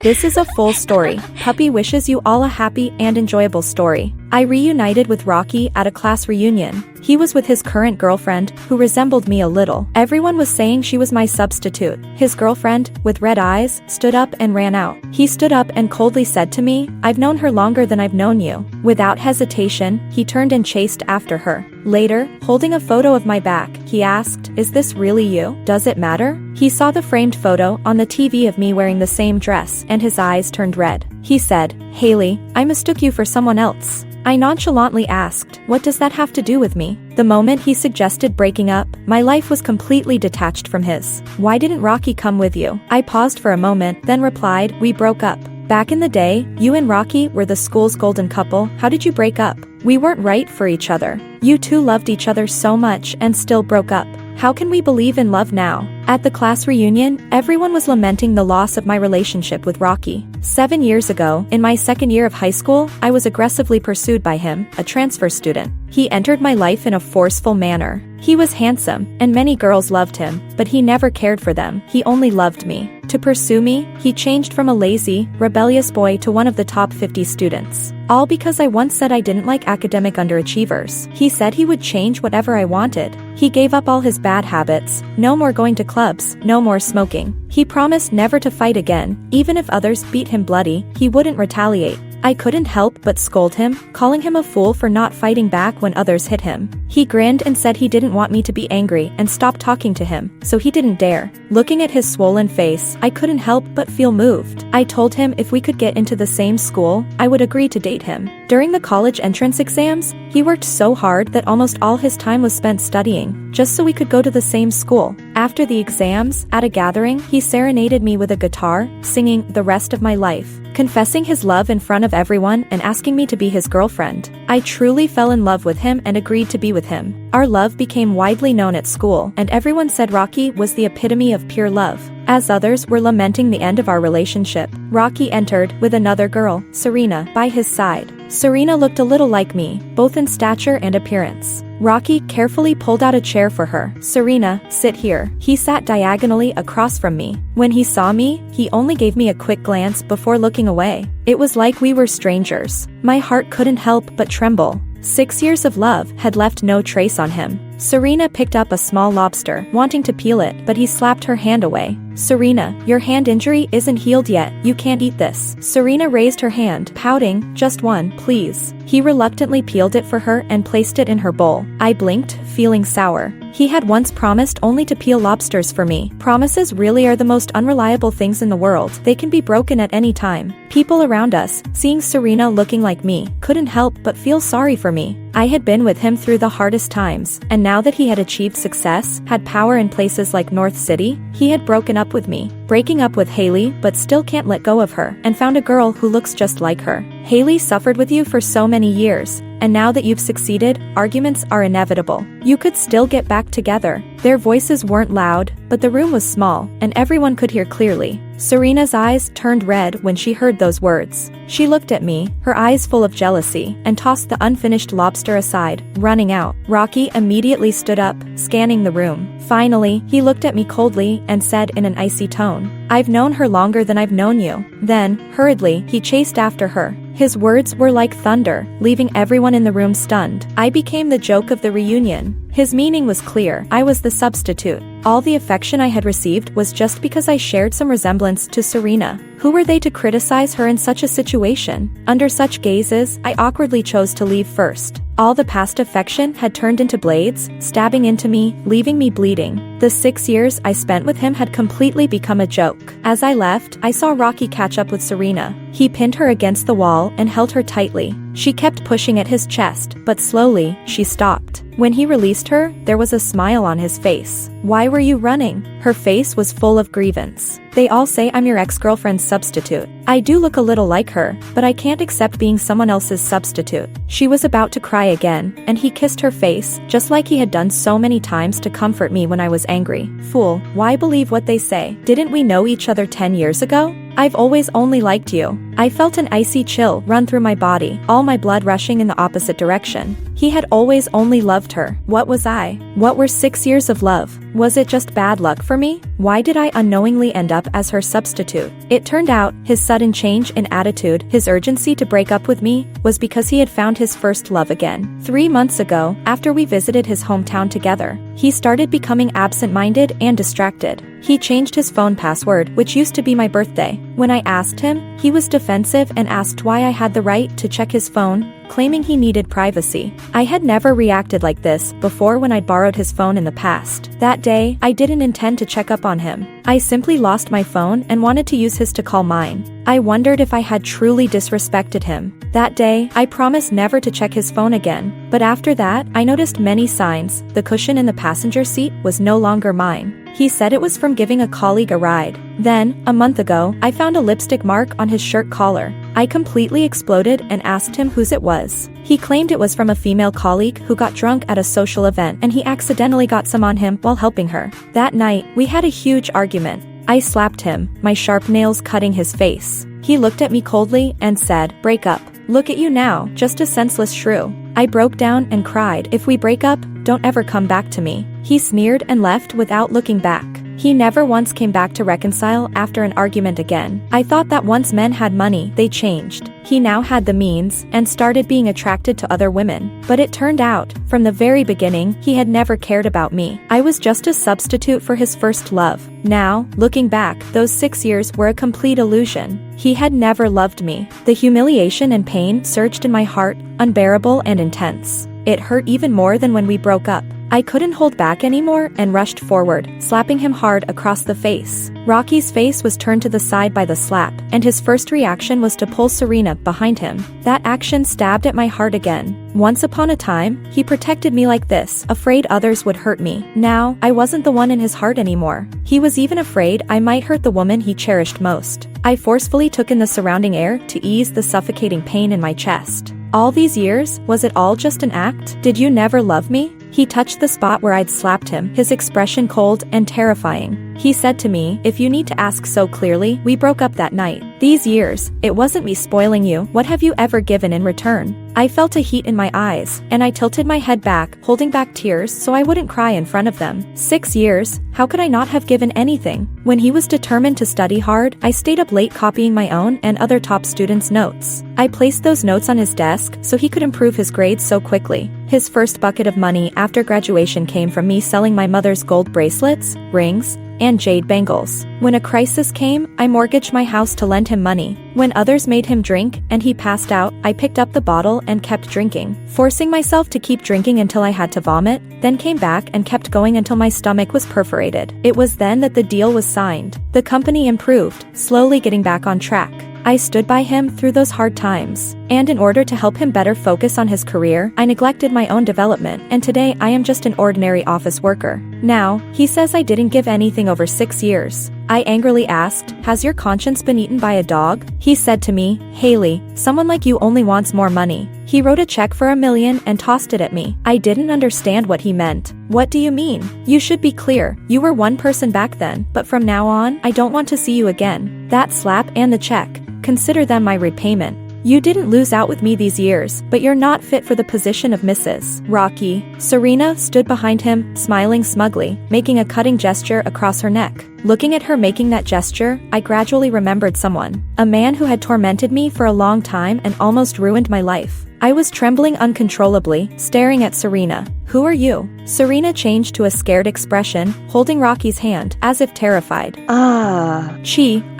This is a full story. Puppy wishes you all a happy and enjoyable story. I reunited with Rockey at a class reunion. He was with his current girlfriend, who resembled me a little. Everyone was saying she was my substitute. His girlfriend, with red eyes, stood up and ran out. He stood up and coldly said to me, "I've known her longer than I've known you." Without hesitation, he turned and chased after her. Later, holding a photo of my back, he asked, "Is this really you? Does it matter?" He saw the framed photo on the TV of me wearing the same dress, and his eyes turned red. He said, "Hailey, I mistook you for someone else." I nonchalantly asked, "What does that have to do with me?" The moment he suggested breaking up, my life was completely detached from his. "Why didn't Rockey come with you?" I paused for a moment, then replied, "We broke up. Back in the day, you and Rockey were the school's golden couple. How did you break up? We weren't right for each other. You two loved each other so much and still broke up. How can we believe in love now?" At the class reunion, everyone was lamenting the loss of my relationship with Rockey. 7 years ago, in my second year of high school, I was aggressively pursued by him, a transfer student. He entered my life in a forceful manner. He was handsome, and many girls loved him, but he never cared for them. He only loved me. To pursue me, he changed from a lazy, rebellious boy to one of the top 50 students. All because I once said I didn't like academic underachievers. He said he would change whatever I wanted. He gave up all his bad habits, no more going to clubs, no more smoking. He promised never to fight again. Even if others beat him bloody, he wouldn't retaliate. I couldn't help but scold him, calling him a fool for not fighting back when others hit him. He grinned and said he didn't want me to be angry and stop talking to him, so he didn't dare. Looking at his swollen face, I couldn't help but feel moved. I told him if we could get into the same school, I would agree to date him. During the college entrance exams, he worked so hard that almost all his time was spent studying, just so we could go to the same school. After the exams, at a gathering, he serenaded me with a guitar, singing "The Rest of My Life," confessing his love in front of everyone and asking me to be his girlfriend. I truly fell in love with him and agreed to be with him. Our love became widely known at school, and everyone said Rockey was the epitome of pure love. As others were lamenting the end of our relationship, Rockey entered, with another girl, Serena, by his side. Serena looked a little like me, both in stature and appearance. Rockey carefully pulled out a chair for her. "Serena, sit here." He sat diagonally across from me. When he saw me, he only gave me a quick glance before looking away. It was like we were strangers. My heart couldn't help but tremble. 6 years of love had left no trace on him. Serena picked up a small lobster, wanting to peel it, but he slapped her hand away. "Serena, your hand injury isn't healed yet. You can't eat this." Serena raised her hand, pouting, "Just one, please." He reluctantly peeled it for her and placed it in her bowl. I blinked, feeling sour. He had once promised only to peel lobsters for me. Promises really are the most unreliable things in the world. They can be broken at any time. People around us, seeing Serena looking like me, couldn't help but feel sorry for me. I had been with him through the hardest times, and now that he had achieved success, had power in places like North City, he had broken up with me. Breaking up with Hailey, but still can't let go of her, and found a girl who looks just like her. Hailey suffered with you for so many years, and now that you've succeeded, arguments are inevitable. You could still get back together. Their voices weren't loud, but the room was small, and everyone could hear clearly. Serena's eyes turned red when she heard those words. She looked at me, her eyes full of jealousy, and tossed the unfinished lobster aside, running out. Rockey immediately stood up, scanning the room. Finally, he looked at me coldly and said in an icy tone, "I've known her longer than I've known you." Then, hurriedly, he chased after her. His words were like thunder, leaving everyone in the room stunned. I became the joke of the reunion. His meaning was clear. I was the substitute. All the affection I had received was just because I shared some resemblance to Serena. Who were they to criticize her in such a situation? Under such gazes, I awkwardly chose to leave first. All the past affection had turned into blades, stabbing into me, leaving me bleeding. The 6 years I spent with him had completely become a joke. As I left, I saw Rockey catch up with Serena. He pinned her against the wall and held her tightly. She kept pushing at his chest, but slowly, she stopped. When he released her, there was a smile on his face. "Why were you running?" Her face was full of grievance. "They all say I'm your ex-girlfriend's substitute. I do look a little like her, but I can't accept being someone else's substitute." She was about to cry again, and he kissed her face, just like he had done so many times to comfort me when I was angry. "Fool, why believe what they say? Didn't we know each other 10 years ago? I've always only liked you." I felt an icy chill run through my body, all my blood rushing in the opposite direction. He had always only loved her. What was I? What were 6 years of love? Was it just bad luck for me? Why did I unknowingly end up as her substitute? It turned out, his sudden change in attitude, his urgency to break up with me, was because he had found his first love again. 3 months ago, after we visited his hometown together, he started becoming absent-minded and distracted. He changed his phone password, which used to be my birthday. When I asked him, he was defensive and asked why I had the right to check his phone, claiming he needed privacy. I had never reacted like this before when I'd borrowed his phone in the past. That day, I didn't intend to check up on him. I simply lost my phone and wanted to use his to call mine. I wondered if I had truly disrespected him. That day, I promised never to check his phone again. But after that, I noticed many signs. The cushion in the passenger seat was no longer mine. He said it was from giving a colleague a ride. Then, a month ago, I found a lipstick mark on his shirt collar. I completely exploded and asked him whose it was. He claimed it was from a female colleague who got drunk at a social event and he accidentally got some on him while helping her. That night, we had a huge argument. I slapped him, my sharp nails cutting his face. He looked at me coldly and said, "Break up. Look at you now, just a senseless shrew." I broke down and cried, "If we break up, don't ever come back to me." He sneered and left without looking back. He never once came back to reconcile after an argument again. I thought that once men had money, they changed. He now had the means and started being attracted to other women. But it turned out, from the very beginning, he had never cared about me. I was just a substitute for his first love. Now, looking back, those 6 years were a complete illusion. He had never loved me. The humiliation and pain surged in my heart, unbearable and intense. It hurt even more than when we broke up. I couldn't hold back anymore and rushed forward, slapping him hard across the face. Rocky's face was turned to the side by the slap, and his first reaction was to pull Serena behind him. That action stabbed at my heart again. Once upon a time, he protected me like this, afraid others would hurt me. Now, I wasn't the one in his heart anymore. He was even afraid I might hurt the woman he cherished most. I forcefully took in the surrounding air to ease the suffocating pain in my chest. All these years, was it all just an act? Did you never love me? He touched the spot where I'd slapped him, his expression cold and terrifying. He said to me, "If you need to ask so clearly, we broke up that night. These years, it wasn't me spoiling you. What have you ever given in return?" I felt a heat in my eyes, and I tilted my head back, holding back tears so I wouldn't cry in front of them. 6 years, how could I not have given anything? When he was determined to study hard, I stayed up late copying my own and other top students' notes. I placed those notes on his desk so he could improve his grades so quickly. His first bucket of money after graduation came from me selling my mother's gold bracelets, rings, and jade bangles. When a crisis came, I mortgaged my house to lend him money. When others made him drink and he passed out, I picked up the bottle and kept drinking, forcing myself to keep drinking until I had to vomit, then came back and kept going until my stomach was perforated. It was then that the deal was signed. The company improved, slowly getting back on track. I stood by him through those hard times. And in order to help him better focus on his career, I neglected my own development, and today I am just an ordinary office worker. Now, he says I didn't give anything over 6 years. I angrily asked, "Has your conscience been eaten by a dog?" He said to me, "Hailey, someone like you only wants more money." He wrote a check for $1 million and tossed it at me. I didn't understand what he meant. "What do you mean? You should be clear. You were one person back then, but from now on, I don't want to see you again." That slap and the check, consider them my repayment. You didn't lose out with me these years, but you're not fit for the position of Mrs. Rockey. Serena stood behind him, smiling smugly, making a cutting gesture across her neck. Looking at her making that gesture, I gradually remembered someone. A man who had tormented me for a long time and almost ruined my life. I was trembling uncontrollably, staring at Serena. "Who are you?" Serena changed to a scared expression, holding Rocky's hand, as if terrified.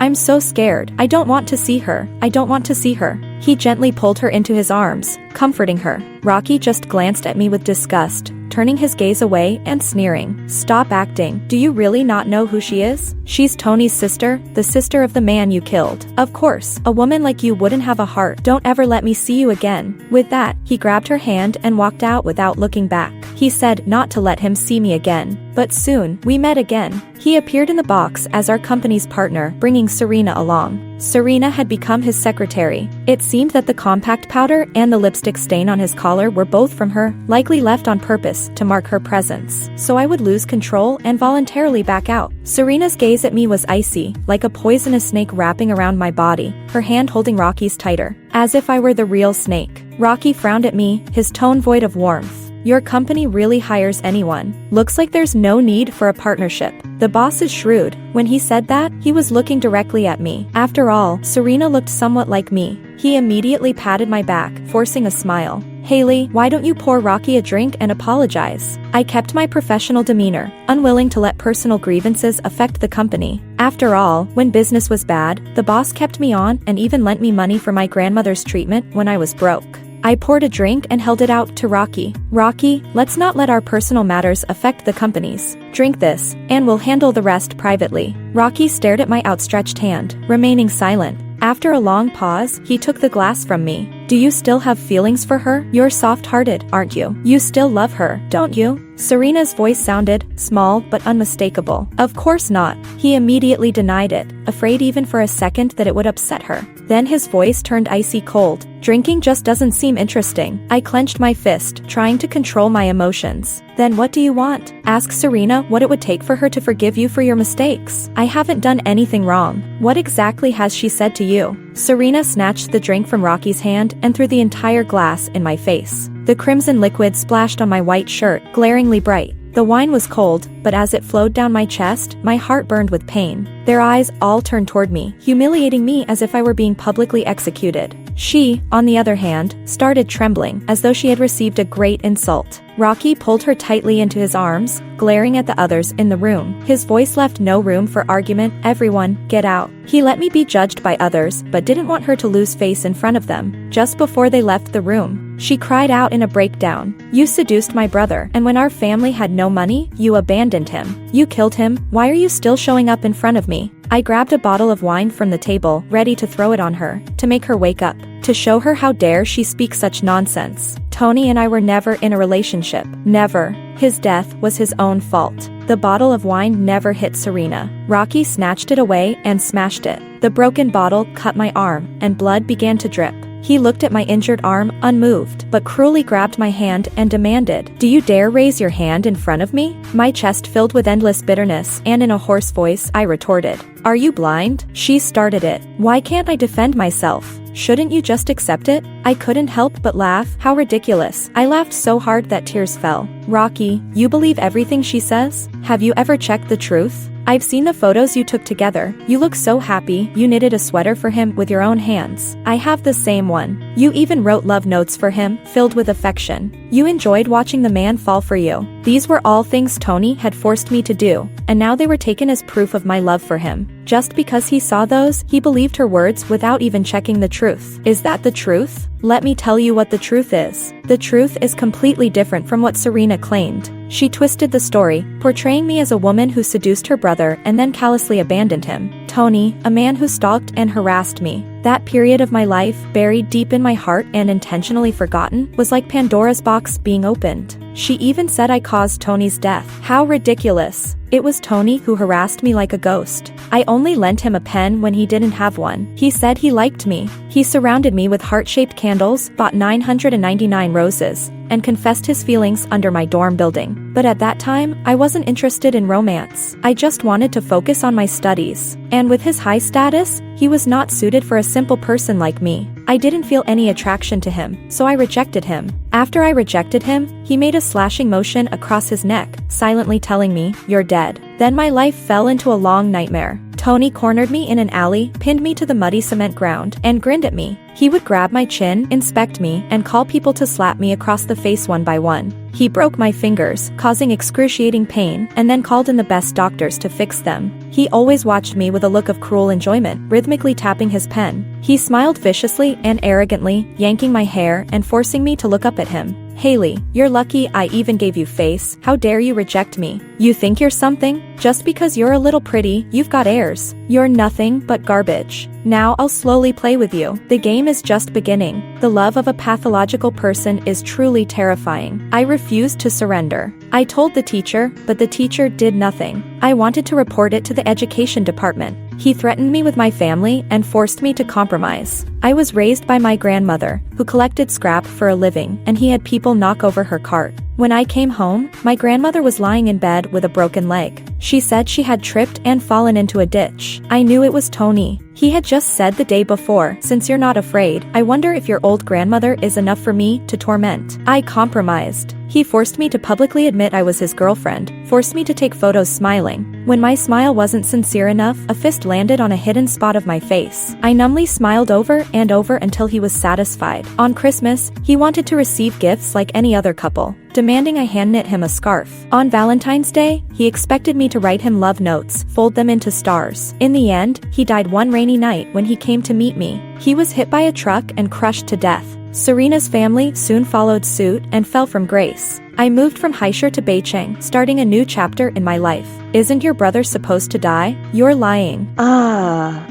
I'm so scared. I don't want to see her. I don't want to see her." He gently pulled her into his arms, comforting her. Rockey just glanced at me with disgust, turning his gaze away and sneering. "Stop acting. Do you really not know who she is? She's Tony's sister, the sister of the man you killed. Of course, a woman like you wouldn't have a heart. Don't ever let me see you again." With that, he grabbed her hand and walked out without looking back. He said not to let him see me again. But soon, we met again. He appeared in the box as our company's partner, bringing Serena along. Serena had become his secretary. It seemed that the compact powder and the lipstick stain on his collar were both from her, likely left on purpose to mark her presence. So I would lose control and voluntarily back out. Serena's gaze at me was icy, like a poisonous snake wrapping around my body, her hand holding Rocky's tighter, as if I were the real snake. Rockey frowned at me, his tone void of warmth. Your company really hires anyone. Looks like there's no need for a partnership. The boss is shrewd. When he said that, he was looking directly at me. After all, Serena looked somewhat like me. He immediately patted my back, forcing a smile. Hailey, why don't you pour Rockey a drink and apologize? I kept my professional demeanor, unwilling to let personal grievances affect the company. After all, when business was bad, the boss kept me on and even lent me money for my grandmother's treatment when I was broke. I poured a drink and held it out to Rockey. Rockey, let's not let our personal matters affect the company's. Drink this, and we'll handle the rest privately. Rockey stared at my outstretched hand, remaining silent. After a long pause, he took the glass from me. Do you still have feelings for her? You're soft-hearted, aren't you? You still love her, don't you? Serena's voice sounded small but unmistakable. Of course not. He immediately denied it, afraid even for a second that it would upset her. Then his voice turned icy cold. Drinking just doesn't seem interesting. I clenched my fist, trying to control my emotions. Then what do you want? Ask Serena what it would take for her to forgive you for your mistakes. I haven't done anything wrong. What exactly has she said to you? Serena snatched the drink from Rocky's hand and threw the entire glass in my face. The crimson liquid splashed on my white shirt, glaringly bright. The wine was cold, but as it flowed down my chest, my heart burned with pain. Their eyes all turned toward me, humiliating me as if I were being publicly executed. She, on the other hand, started trembling, as though she had received a great insult. Rockey pulled her tightly into his arms, glaring at the others in the room. His voice left no room for argument. Everyone, get out. He let me be judged by others, but didn't want her to lose face in front of them. Just before they left the room, she cried out in a breakdown. You seduced my brother, and when our family had no money, you abandoned him. You killed him. Why are you still showing up in front of me? I grabbed a bottle of wine from the table, ready to throw it on her, to make her wake up, to show her how dare she speak such nonsense. Tony and I were never in a relationship. Never. His death was his own fault. The bottle of wine never hit Serena. Rockey snatched it away and smashed it. The broken bottle cut my arm, and blood began to drip. He looked at my injured arm, unmoved, but cruelly grabbed my hand and demanded, "Do you dare raise your hand in front of me?" My chest filled with endless bitterness, and in a hoarse voice, I retorted, "Are you blind?" She started it. Why can't I defend myself? Shouldn't you just accept it? I couldn't help but laugh. How ridiculous. I laughed so hard that tears fell. Rockey, you believe everything she says? Have you ever checked the truth? I've seen the photos you took together. You look so happy. You knitted a sweater for him with your own hands. I have the same one. You even wrote love notes for him, filled with affection. You enjoyed watching the man fall for you. These were all things Tony had forced me to do, and now they were taken as proof of my love for him. Just because he saw those, he believed her words without even checking the truth. Is that the truth? Let me tell you what the truth is. The truth is completely different from what Serena claimed. She twisted the story, portraying me as a woman who seduced her brother and then callously abandoned him. Tony, a man who stalked and harassed me. That period of my life, buried deep in my heart and intentionally forgotten, was like Pandora's box being opened. She even said I caused Tony's death. How ridiculous. It was Tony who harassed me like a ghost. I only lent him a pen when he didn't have one. He said he liked me. He surrounded me with heart-shaped candles, bought 999 roses, and confessed his feelings under my dorm building. But at that time, I wasn't interested in romance. I just wanted to focus on my studies. And with his high status, he was not suited for a simple person like me. I didn't feel any attraction to him, so I rejected him. After I rejected him, he made a slashing motion across his neck, silently telling me, "You're dead." Then my life fell into a long nightmare. Tony cornered me in an alley, pinned me to the muddy cement ground, and grinned at me. He would grab my chin, inspect me, and call people to slap me across the face one by one. He broke my fingers, causing excruciating pain, and then called in the best doctors to fix them. He always watched me with a look of cruel enjoyment, rhythmically tapping his pen. He smiled viciously and arrogantly, yanking my hair and forcing me to look up at him. "Hailey, you're lucky I even gave you face. How dare you reject me? You think you're something? Just because you're a little pretty, you've got airs. You're nothing but garbage. Now I'll slowly play with you. The game is just beginning. The love of a pathological person is truly terrifying." I refused to surrender. I told the teacher, but the teacher did nothing. I wanted to report it to the education department. He threatened me with my family and forced me to compromise. I was raised by my grandmother, who collected scrap for a living, and he had people knock over her cart. When I came home, my grandmother was lying in bed with a broken leg. She said she had tripped and fallen into a ditch. I knew it was Tony. He had just said the day before, since you're not afraid, I wonder if your old grandmother is enough for me to torment. I compromised. He forced me to publicly admit I was his girlfriend, forced me to take photos smiling. When my smile wasn't sincere enough, a fist landed on a hidden spot of my face. I numbly smiled over and over until he was satisfied. On Christmas, he wanted to receive gifts like any other couple, demanding I hand-knit him a scarf. On Valentine's Day, he expected me to write him love notes, fold them into stars. In the end, he died one rainy night when he came to meet me. He was hit by a truck and crushed to death. Serena's family soon followed suit and fell from grace. I moved from Haishur to Beicheng, starting a new chapter in my life. Isn't your brother supposed to die? You're lying.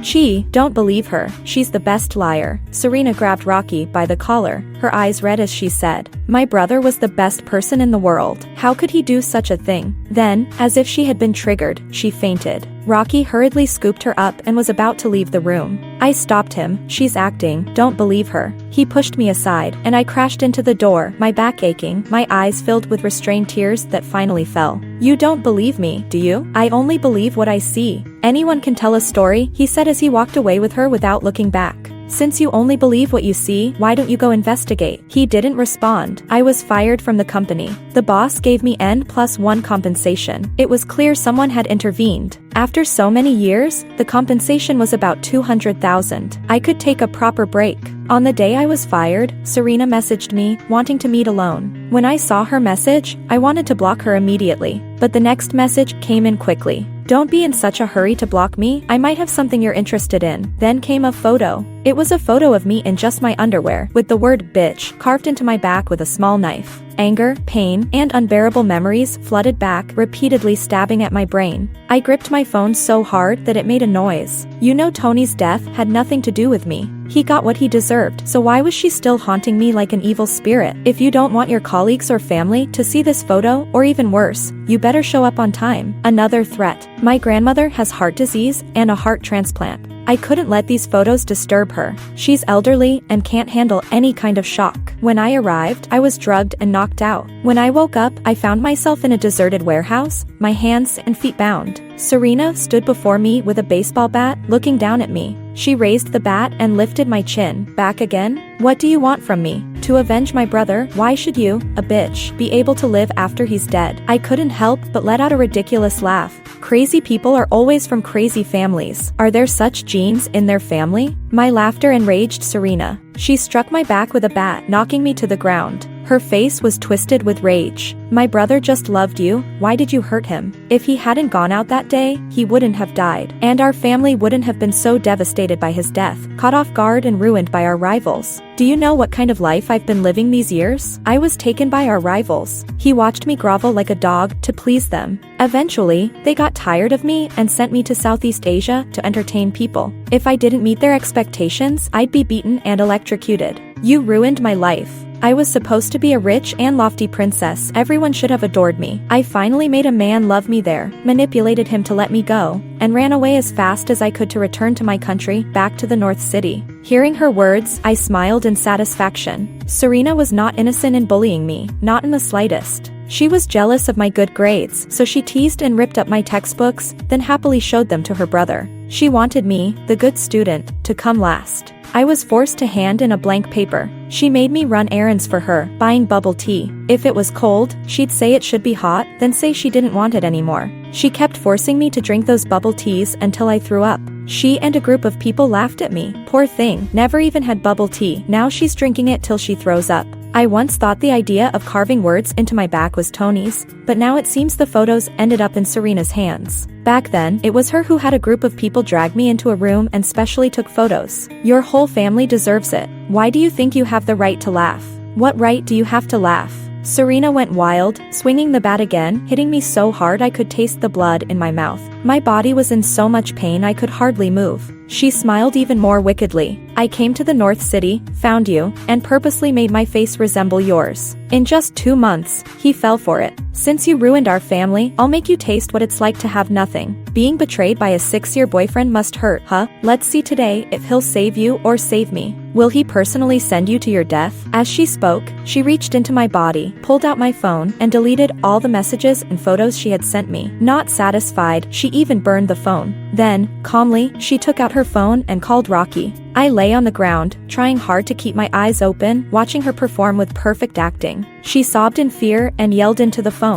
Gee, don't believe her. She's the best liar. Serena grabbed Rockey by the collar, her eyes red as she said, my brother was the best person in the world. How could he do such a thing? Then, as if she had been triggered, she fainted. Rockey hurriedly scooped her up and was about to leave the room. I stopped him. She's acting. Don't believe her. He pushed me aside, and I crashed into the door, my back aching, my eyes filled with restrained tears that finally fell. You don't believe me, do you? I only believe what I see. Anyone can tell a story, he said as he walked away with her without looking back. Since you only believe what you see, why don't you go investigate? He didn't respond. I was fired from the company. The boss gave me N+1 compensation. It was clear someone had intervened. After so many years, the compensation was about 200,000. I could take a proper break. On the day I was fired, Serena messaged me, wanting to meet alone. When I saw her message, I wanted to block her immediately. But the next message came in quickly. Don't be in such a hurry to block me, I might have something you're interested in. Then came a photo. It was a photo of me in just my underwear, with the word bitch carved into my back with a small knife. Anger, pain, and unbearable memories flooded back, repeatedly stabbing at my brain. I gripped my phone so hard that it made a noise. You know Tony's death had nothing to do with me. He got what he deserved, so why was she still haunting me like an evil spirit? If you don't want your colleagues or family to see this photo, or even worse, you better show up on time. Another threat. My grandmother has heart disease and a heart transplant. I couldn't let these photos disturb her. She's elderly and can't handle any kind of shock. When I arrived, I was drugged and knocked out. When I woke up, I found myself in a deserted warehouse, my hands and feet bound. Serena stood before me with a baseball bat, looking down at me. She raised the bat and lifted my chin. Back again? What do you want from me? To avenge my brother? Why should you, a bitch, be able to live after he's dead? I couldn't help but let out a ridiculous laugh. Crazy people are always from crazy families. Are there such genes in their family? My laughter enraged Serena. She struck my back with a bat, knocking me to the ground. Her face was twisted with rage. My brother just loved you. Why did you hurt him? If he hadn't gone out that day, he wouldn't have died. And our family wouldn't have been so devastated by his death, caught off guard and ruined by our rivals. Do you know what kind of life I've been living these years? I was taken by our rivals. He watched me grovel like a dog to please them. Eventually, they got tired of me and sent me to Southeast Asia to entertain people. If I didn't meet their expectations, I'd be beaten and electrocuted. You ruined my life. I was supposed to be a rich and lofty princess. Everyone should have adored me. I finally made a man love me there, manipulated him to let me go, and ran away as fast as I could to return to my country, back to the North City. Hearing her words, I smiled in satisfaction. Serena was not innocent in bullying me, not in the slightest. She was jealous of my good grades, so she teased and ripped up my textbooks, then happily showed them to her brother. She wanted me, the good student, to come last. I was forced to hand in a blank paper. She made me run errands for her, buying bubble tea. If it was cold, she'd say it should be hot, then say she didn't want it anymore. She kept forcing me to drink those bubble teas until I threw up. She and a group of people laughed at me. Poor thing, never even had bubble tea. Now she's drinking it till she throws up. I once thought the idea of carving words into my back was Tony's, but now it seems the photos ended up in Serena's hands. Back then, it was her who had a group of people drag me into a room and specially took photos. Your whole family deserves it. Why do you think you have the right to laugh? What right do you have to laugh? Serena went wild, swinging the bat again, hitting me so hard I could taste the blood in my mouth. My body was in so much pain I could hardly move. She smiled even more wickedly. I came to the North City, found you, and purposely made my face resemble yours. In just 2 months, he fell for it. Since you ruined our family, I'll make you taste what it's like to have nothing. Being betrayed by a 6-year boyfriend must hurt, huh? Let's see today if he'll save you or save me. Will he personally send you to your death? As she spoke, she reached into my body, pulled out my phone, and deleted all the messages and photos she had sent me. Not satisfied, she even burned the phone. Then, calmly, she took out her phone and called Rockey. I lay on the ground, trying hard to keep my eyes open, watching her perform with perfect acting. She sobbed in fear and yelled into the phone.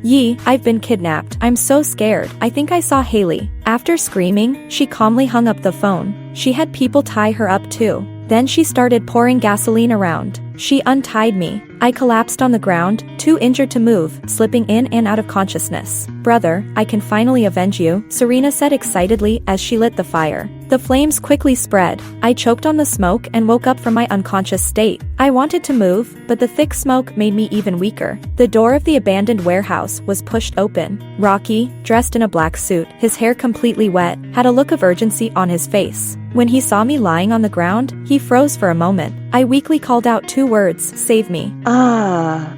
Yi, I've been kidnapped. I'm so scared. I think I saw Hailey. After screaming, she calmly hung up the phone. She had people tie her up too. Then she started pouring gasoline around. She untied me. I collapsed on the ground, too injured to move, slipping in and out of consciousness. Brother, I can finally avenge you, Serena said excitedly as she lit the fire. The flames quickly spread. I choked on the smoke and woke up from my unconscious state. I wanted to move, but the thick smoke made me even weaker. The door of the abandoned warehouse was pushed open. Rockey, dressed in a black suit, his hair completely wet, had a look of urgency on his face. When he saw me lying on the ground, he froze for a moment. I weakly called out 2 words, save me.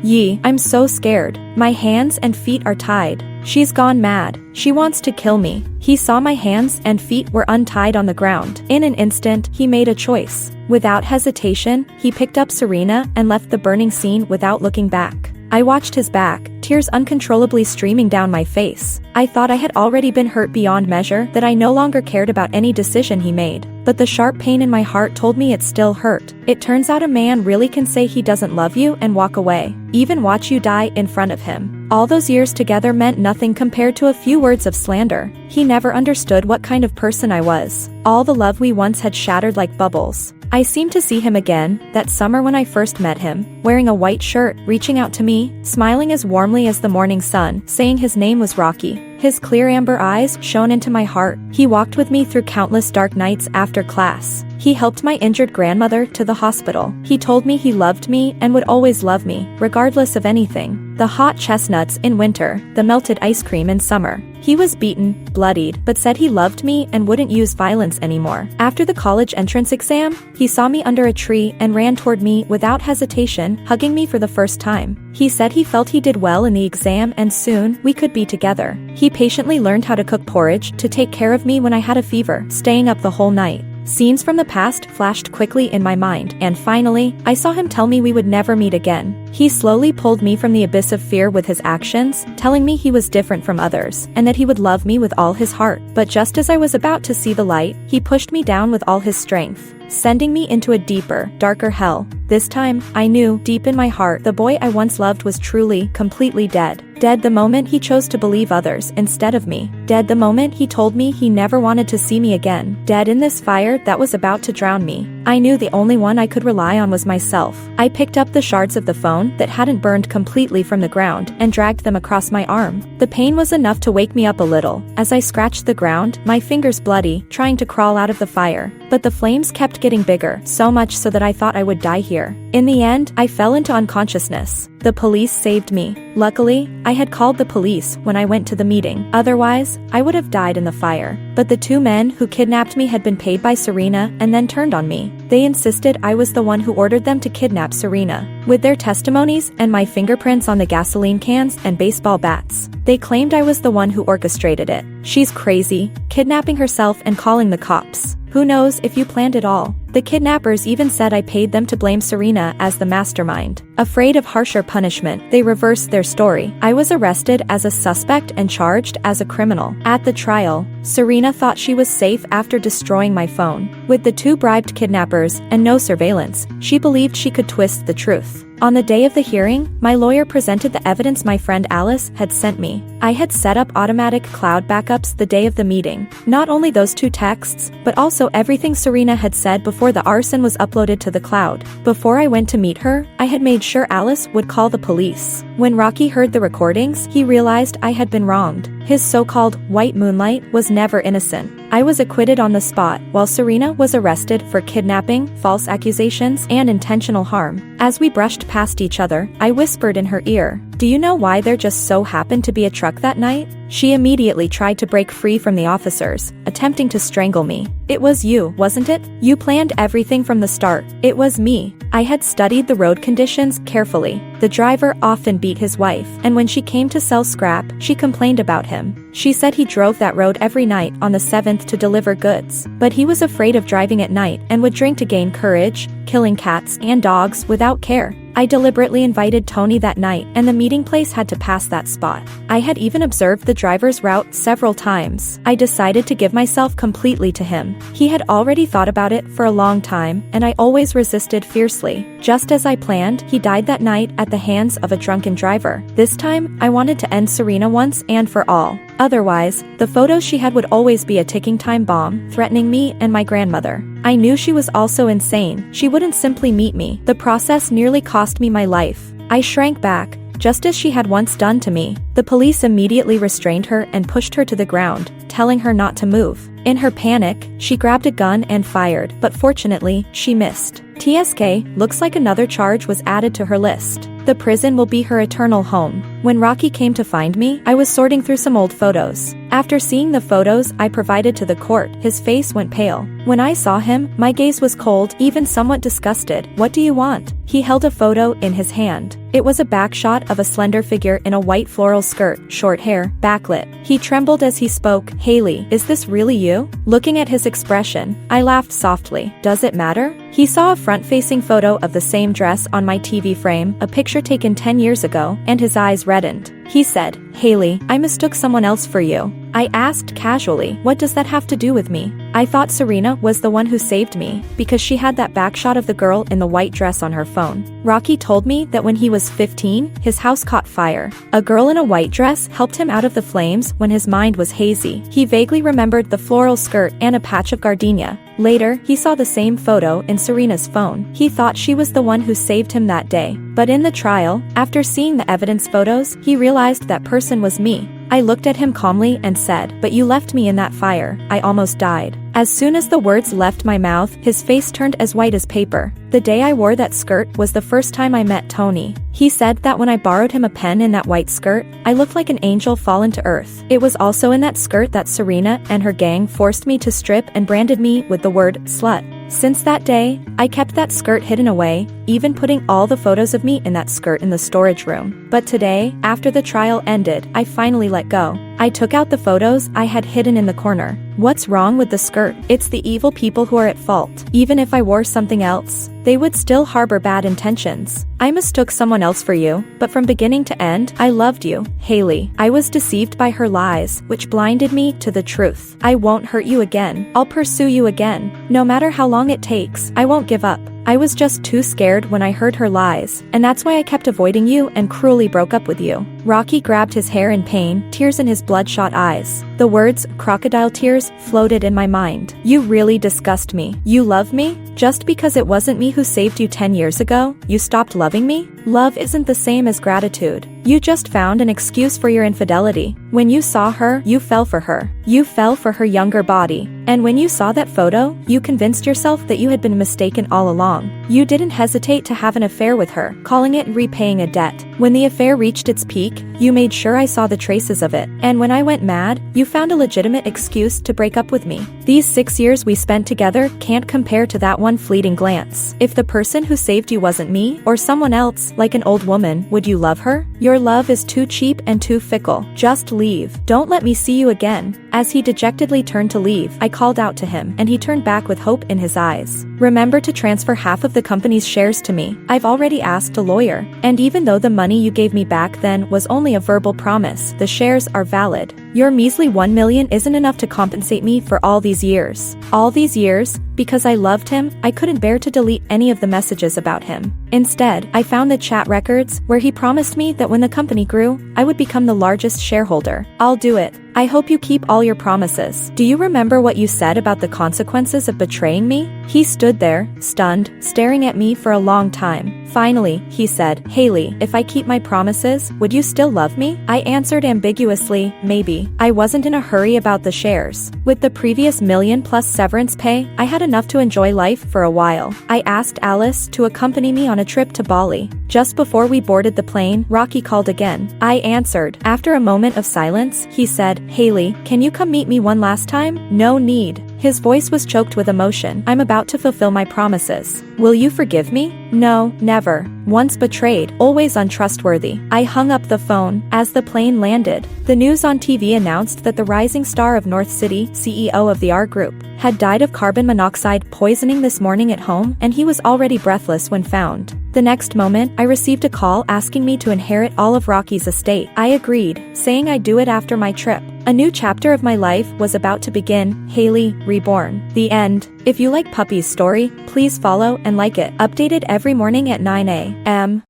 Yi, I'm so scared. My hands and feet are tied. She's gone mad. She wants to kill me. He saw my hands and feet were untied on the ground. In an instant, he made a choice. Without hesitation, he picked up Serena and left the burning scene without looking back. I watched his back, tears uncontrollably streaming down my face. I thought I had already been hurt beyond measure, that I no longer cared about any decision he made. But the sharp pain in my heart told me it still hurt. It turns out a man really can say he doesn't love you and walk away, even watch you die in front of him. All those years together meant nothing compared to a few words of slander. He never understood what kind of person I was. All the love we once had shattered like bubbles. I seemed to see him again, that summer when I first met him, wearing a white shirt, reaching out to me, smiling as warmly as the morning sun, saying his name was Rockey. His clear amber eyes shone into my heart. He walked with me through countless dark nights after class. He helped my injured grandmother to the hospital. He told me he loved me and would always love me, regardless of anything. The hot chestnuts in winter, the melted ice cream in summer. He was beaten, bloodied, but said he loved me and wouldn't use violence anymore. After the college entrance exam, he saw me under a tree and ran toward me without hesitation, hugging me for the first time. He said he felt he did well in the exam and soon we could be together. He patiently learned how to cook porridge to take care of me when I had a fever, staying up the whole night. Scenes from the past flashed quickly in my mind, and finally, I saw him tell me we would never meet again. He slowly pulled me from the abyss of fear with his actions, telling me he was different from others, and that he would love me with all his heart. But just as I was about to see the light, he pushed me down with all his strength, sending me into a deeper, darker hell. This time, I knew, deep in my heart, the boy I once loved was truly, completely dead. Dead the moment he chose to believe others instead of me. Dead the moment he told me he never wanted to see me again. Dead in this fire that was about to drown me. I knew the only one I could rely on was myself. I picked up the shards of the phone that hadn't burned completely from the ground and dragged them across my arm. The pain was enough to wake me up a little. As I scratched the ground, my fingers bloody, trying to crawl out of the fire. But the flames kept getting bigger, so much so that I thought I would die here. In the end, I fell into unconsciousness. The police saved me. Luckily, I had called the police when I went to the meeting. Otherwise, I would have died in the fire. But the 2 men who kidnapped me had been paid by Serena and then turned on me. They insisted I was the one who ordered them to kidnap Serena. With their testimonies and my fingerprints on the gasoline cans and baseball bats, they claimed I was the one who orchestrated it. She's crazy, kidnapping herself and calling the cops. Who knows if you planned it all? The kidnappers even said I paid them to blame Serena as the mastermind. Afraid of harsher punishment, they reversed their story. I was arrested as a suspect and charged as a criminal. At the trial, Serena thought she was safe after destroying my phone. With the 2 bribed kidnappers and no surveillance, she believed she could twist the truth. On the day of the hearing, my lawyer presented the evidence my friend Alice had sent me. I had set up automatic cloud backups the day of the meeting. Not only those 2 texts, but also everything Serena had said before the arson was uploaded to the cloud. Before I went to meet her, I had made sure Alice would call the police. When Rockey heard the recordings, he realized I had been wronged. His so-called white moonlight was never innocent. I was acquitted on the spot, while Serena was arrested for kidnapping, false accusations, and intentional harm. As we brushed past each other, I whispered in her ear, "Do you know why there just so happened to be a truck that night?" She immediately tried to break free from the officers, attempting to strangle me. "It was you, wasn't it? You planned everything from the start." "It was me. I had studied the road conditions carefully. The driver often beat his wife, and when she came to sell scrap, she complained about him. She said he drove that road every night on the 7th to deliver goods. But he was afraid of driving at night and would drink to gain courage, killing cats and dogs without care. I deliberately invited Tony that night, and the meeting place had to pass that spot. I had even observed the driver's route several times. I decided to give myself completely to him. He had already thought about it for a long time, and I always resisted fiercely. Just as I planned, he died that night at the hands of a drunken driver. This time, I wanted to end Serena once and for all. Otherwise, the photos she had would always be a ticking time bomb, threatening me and my grandmother. I knew she was also insane. She wouldn't simply meet me. The process nearly cost me my life. I shrank back, just as she had once done to me. The police immediately restrained her and pushed her to the ground, telling her not to move. In her panic, she grabbed a gun and fired, but fortunately, she missed. TSK, looks like another charge was added to her list. The prison will be her eternal home. When Rockey came to find me, I was sorting through some old photos. After seeing the photos I provided to the court, his face went pale. When I saw him, my gaze was cold, even somewhat disgusted. "What do you want?" He held a photo in his hand. It was a backshot of a slender figure in a white floral skirt, short hair, backlit. He trembled as he spoke. "Hailey, is this really you?" Looking at his expression, I laughed softly. "Does it matter?" He saw a front-facing photo of the same dress on my TV frame, a picture taken 10 years ago, and his eyes reddened. He said, "Hailey, I mistook someone else for you." I asked casually, "What does that have to do with me?" I thought Serena was the one who saved me, because she had that backshot of the girl in the white dress on her phone. Rockey told me that when he was 15, his house caught fire. A girl in a white dress helped him out of the flames when his mind was hazy. He vaguely remembered the floral skirt and a patch of gardenia. Later, he saw the same photo in Serena's phone. He thought she was the one who saved him that day. But in the trial, after seeing the evidence photos, he realized that person was me. I looked at him calmly and said, "But you left me in that fire. I almost died." As soon as the words left my mouth, his face turned as white as paper. The day I wore that skirt was the first time I met Tony. He said that when I borrowed him a pen in that white skirt, I looked like an angel fallen to earth. It was also in that skirt that Serena and her gang forced me to strip and branded me with the word slut. Since that day, I kept that skirt hidden away, even putting all the photos of me in that skirt in the storage room. But today, after the trial ended, I finally let go. I took out the photos I had hidden in the corner. What's wrong with the skirt? It's the evil people who are at fault. Even if I wore something else, they would still harbor bad intentions. I mistook someone else for you, but from beginning to end, I loved you, Hailey. I was deceived by her lies, which blinded me to the truth. I won't hurt you again. I'll pursue you again. No matter how long it takes, I won't give up. I was just too scared when I heard her lies, and that's why I kept avoiding you and cruelly broke up with you. Rockey grabbed his hair in pain, tears in his bloodshot eyes. The words, crocodile tears, floated in my mind. You really disgust me. You love me? Just because it wasn't me who saved you 10 years ago, you stopped loving me? Love isn't the same as gratitude. You just found an excuse for your infidelity. When you saw her, you fell for her. You fell for her younger body. And when you saw that photo, you convinced yourself that you had been mistaken all along. You didn't hesitate to have an affair with her, calling it repaying a debt. When the affair reached its peak, you made sure I saw the traces of it. And when I went mad, you found a legitimate excuse to break up with me. These 6 years we spent together can't compare to that one fleeting glance. If the person who saved you wasn't me, or someone else, like an old woman, would you love her? Your love is too cheap and too fickle. Just leave. Don't let me see you again. As he dejectedly turned to leave, I called out to him, and he turned back with hope in his eyes. Remember to transfer half of the company's shares to me. I've already asked a lawyer. And even though the money you gave me back then was only a verbal promise, the shares are valid. Your measly $1 million isn't enough to compensate me for all these years. All these years, because I loved him, I couldn't bear to delete any of the messages about him. Instead, I found the chat records where he promised me that when the company grew, I would become the largest shareholder. I'll do it. I hope you keep all your promises. Do you remember what you said about the consequences of betraying me? He stood there, stunned, staring at me for a long time. Finally, he said, Hailey, if I keep my promises, would you still love me? I answered ambiguously, maybe. I wasn't in a hurry about the shares. With the previous $1 million+ severance pay, I had enough to enjoy life for a while. I asked Alice to accompany me on a trip to Bali. Just before we boarded the plane, Rockey called again. I answered. After a moment of silence, he said, Hailey, can you come meet me one last time? No need. His voice was choked with emotion. I'm about to fulfill my promises. Will you forgive me? No, never. Once betrayed, always untrustworthy. I hung up the phone. As the plane landed, the news on TV announced that the rising star of North City, CEO of the R Group, had died of carbon monoxide poisoning this morning at home, and he was already breathless when found. The next moment, I received a call asking me to inherit all of Rockey's estate. I agreed, saying I'd do it after my trip. A new chapter of my life was about to begin, Hailey, reborn. The end. If you like Puppy's story, please follow and like it. Updated every morning at 9 a.m.